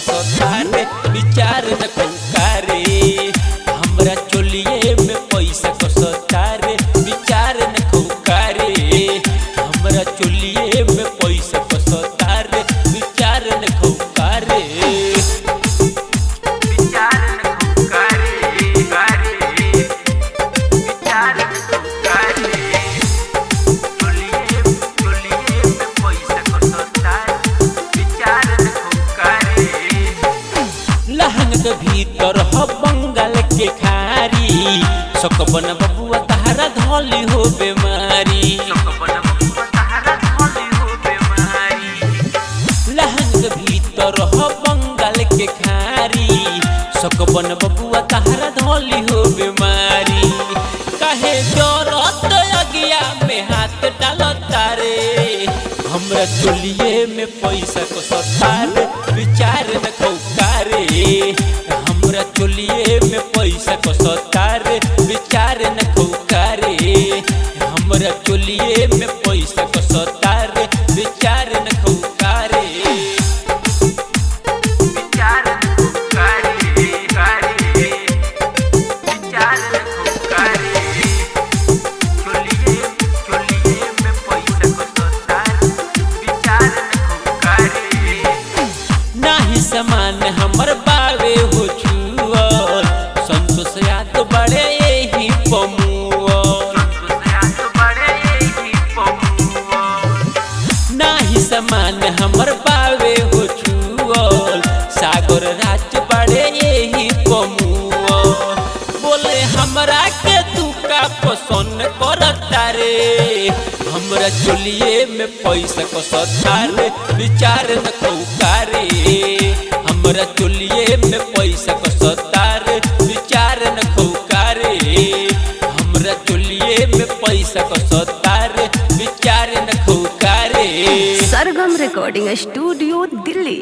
कसतारे विचार न करे हमरा चोलिए में पैसा कसतारे विचार न करे हमरा चोलिए में पैसा कसतारे विचार न करे भीतर हो बंगाल के खारी सकबन बबुआ तहरा धोली हो बेमारी लहंग भीतर हो बंगाल के खारी सकबन बबुआ तहरा धोली हो बेमारी काहे जरत अगिया में हाथ डालता रे हमरा चोलिए में पैसा को सतारे विचार न करे हमरा चोलिए में पैसा को सतारे विचार न करे हमरा चोलिए में पैसा को सतारे विचार न करे समान हमर बावे हो छुअल संतोष याद बड़े यही पमुअल नाही समान हमर बावे हो छुअल सागर राज बड़े यही पमुअल बोले हमरा के तू का पसंद करता रे हमरा चोलिए में पैसा को सतारे विचार न करे हमरा चोलिए में पैसा को सतारे विचार न करे हमरा चोलिए में पैसा को सतारे विचार न करे। सरगम रिकॉर्डिंग स्टूडियो दिल्ली।